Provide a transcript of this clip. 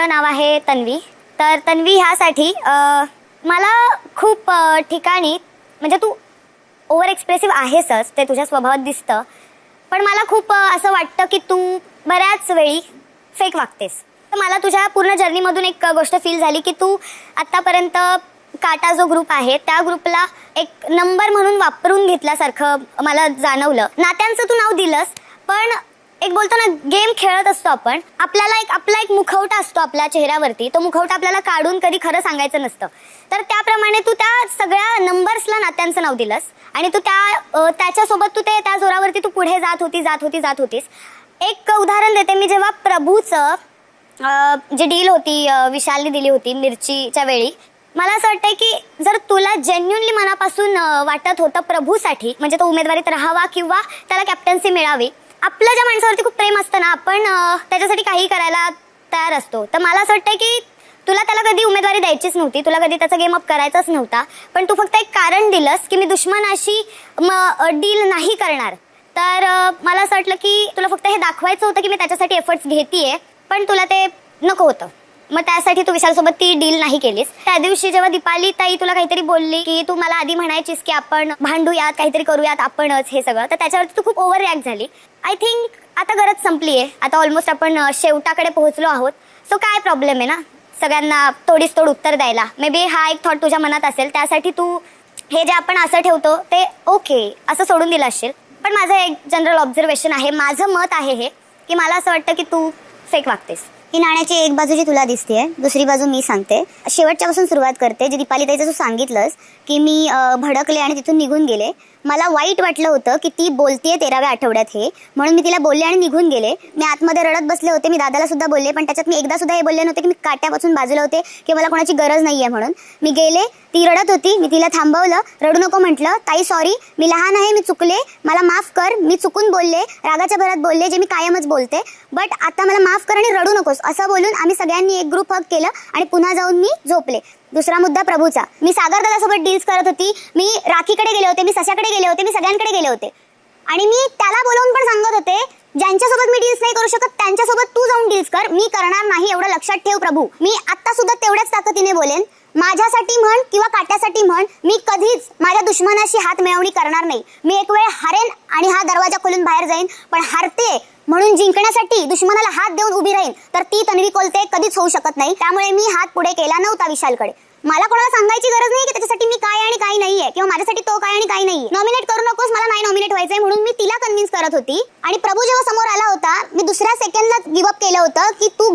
खरं नाव आहे तन्वी. तर तन्वी ह्यासाठी मला खूप ठिकाणी म्हणजे तू ओव्हर एक्सप्रेसिव्ह आहेसच, ते तुझ्या स्वभावात दिसतं, पण मला खूप असं वाटतं की तू बऱ्याच वेळी फेक वागतेस. तर मला तुझ्या पूर्ण जर्नीमधून एक गोष्ट फील झाली की तू आत्तापर्यंत काटा जो ग्रुप आहे त्या ग्रुपला एक नंबर म्हणून वापरून घेतल्यासारखं मला जाणवलं. नात्यांचं तू नाव दिलंस, पण एक बोलतो ना गेम खेळत असतो आपण, आपला एक मुखवटा असतो आपल्या चेहऱ्यावरती, तो मुखवटा आपल्याला काढून कधी खरं सांगायचं नसतं. तर त्याप्रमाणे तू त्या सगळ्या नंबर्सला नात्यांचं नाव दिलंस आणि तू त्याच्यासोबत तू त्या जोरावरती तू पुढे जात होतीस. एक उदाहरण देते मी. जेव्हा प्रभूचं जी डील होती विशालने दिली होती मिरचीच्या वेळी, मला असं वाटतंय की जर तुला जेन्युनली मनापासून वाटत होतं प्रभूसाठी, म्हणजे तो उमेदवारीत राहावा किंवा त्याला कॅप्टन्सी मिळावी, आपलं ज्या माणसावरती खूप प्रेम असतं ना, आपण त्याच्यासाठी काही करायला तयार असतो. तर मला असं वाटतंय की तुला त्याला कधी उमेदवारी द्यायचीच नव्हती, तुला कधी त्याचा गेम अप करायचाच नव्हता, पण तू फक्त एक कारण दिलंस की मी दुश्मनाशी डील नाही करणार. तर मला असं वाटलं की तुला फक्त हे दाखवायचं होतं की मी त्याच्यासाठी एफर्ट्स घेतेय, पण तुला ते नको होतं. मग त्यासाठी तू विशालसोबत ती डील नाही केलीस. त्या दिवशी जेव्हा दीपाली ताई तुला काहीतरी बोलली की तू मला आधी म्हणायचीस की आपण भांडूयात, काहीतरी करूयात आपणच हे सगळं, तर त्याच्यावरती तू खूप ओव्हर रिॲक्ट झाली. आय थिंक आता गरज संपली आहे, आता ऑलमोस्ट आपण शेवटाकडे पोहोचलो आहोत. सो काय प्रॉब्लेम आहे ना सगळ्यांना तोडीस तोड उत्तर द्यायला. मे बी हा एक थॉट तुझ्या मनात असेल, त्यासाठी तू हे जे आपण असं ठेवतो ते ओके असं सोडून दिलं असेल. पण माझं एक जनरल ऑब्झर्वेशन आहे, माझं मत आहे हे, की मला असं वाटतं की तू फेक वागतेस. ही नाण्याची एक बाजू जी तुला दिसतेय, दुसरी बाजू मी सांगते. शेवटच्यापासून सुरुवात करते. जे दीपाली ताईचं तू सांगितलंस की मी भडकले आणि तिथून निघून गेले. मला वाईट वाटलं होतं की ती बोलतेय 13व्या आठवड्यात हे, म्हणून मी तिला बोलले आणि निघून गेले. मी आतमध्ये रडत बसले होते, मी दादाला सुद्धा बोलले, पण त्याच्यात मी एकदा सुद्धा हे बोलले नव्हते की मी काट्यापासून बाजूला होते की मला कोणाची गरज नाहीये म्हणून. मी गेले, ती रडत होती, मी तिला थांबवलं, रडू नको म्हटलं, ताई सॉरी, मी लहान आहे, मी चुकले, मला माफ कर, मी चुकून बोलले, रागाच्या भरात बोलले, जे मी कायमच बोलते, बट आता मला माफ कर आणि रडू नकोस असं बोलून आम्ही सगळ्यांनी एक ग्रुप हग केलं आणि पुन्हा जाऊन मी झोपले. दुसरा मुद्दा प्रभूचा. मी सागर दादासोबत डील्स करत होती, मी राखीकडे गेले होते, मी सशाकडे गेले होते, मी सगळ्यांकडे गेले होते आणि मी त्याला बोलवून पण सांगत होते ज्यांच्यासोबत मी डील्स नाही करू शकत त्यांच्यासोबत तू जाऊन डील्स कर, मी करणार नाही एवढं लक्षात ठेव प्रभू. मी आता सुद्धा तेवढ्याच ताकदीने बोलेन, माझ्यासाठी म्हण किंवा काट्यासाठी म्हण, मी कधीच माझ्या दुश्मनाशी हात मिळवणी करणार नाही. मी एक वेळ हारेन आणि हा दरवाजा खोलून बाहेर जाईन, पण हारते म्हणून जिंकण्यासाठी दुश्मनाला हात देऊन उभी राहीन तर ती तन्वी कोलते कधीच होऊ शकत नाही. त्यामुळे मी हात पुढे केला नव्हता विशालकडे. मला कोणाला सांगायची गरज नाही की त्याच्यासाठी मी काय आणि काय नाहीये किंवा माझ्यासाठी तो काय आणि काय नाहीये. नॉमिनेट करू नकोस, मला नाही नॉमिनेट व्हायचंय म्हणून मी तिला कन्व्हिन्स करत होती. आणि प्रभू जेव्हा समोर आला होता, मी दुसऱ्या सेकंडला गिव्ह अप केलं होतं की तू